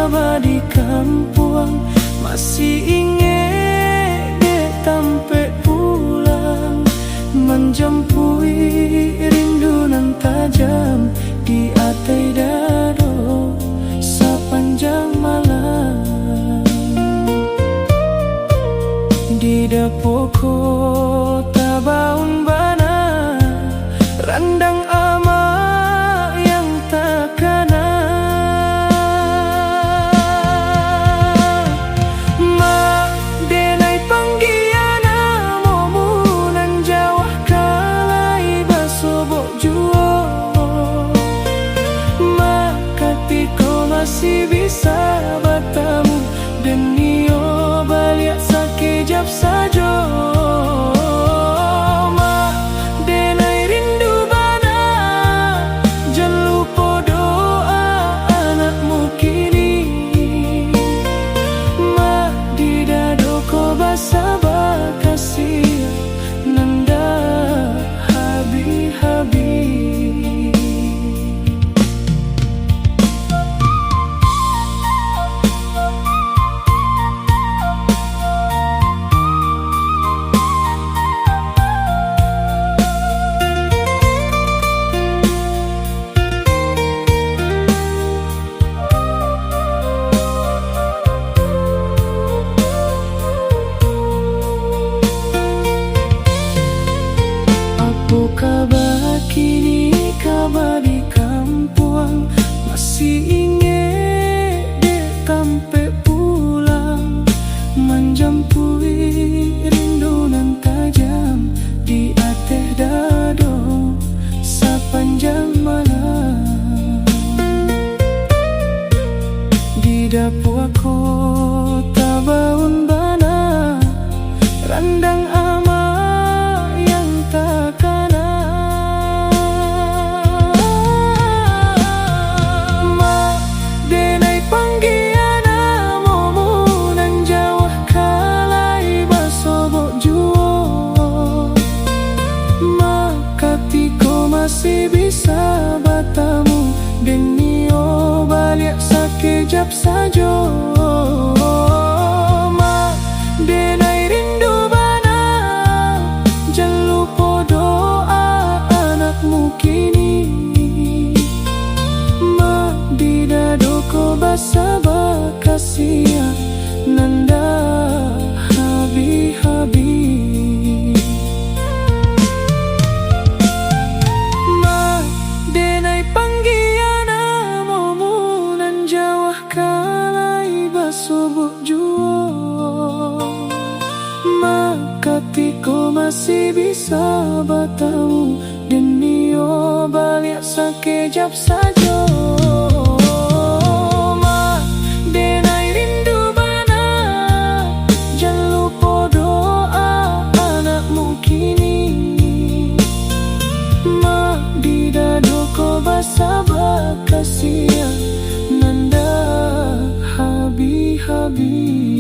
kabar di kampung, masih ingin dia tampe pulang, menjempui rindu nan tajam di hati dado sepanjang malam. Di dapur kota Baun Bana, randang ama yang takana. Ma denai panggiana momu nan jawah kalai basobok juo. Ma katiko masih bisa bertemu denio balik sakejap saja. Kabar kini, kabar di kampung, masih ingin dia tampe pulang, menjempui rindu nan tajam di hati dado sepanjang malam. Di dapur kota Baun Bana, randang ama yang takana. Masih bisa bertemu denio balik sakejap saja. Ma denai rindu bana, jangan lupa doa anakmu kini. Ma di dado ko basaba kasihan nanda habi-habi. Sobok juo, makatiko masih bisa bertemu denio balik sakejap saja. Ma denai rindu bana, jangan lupa doa anakmu kini. Ma di dado ko basaba kasihan nanda habi-habi.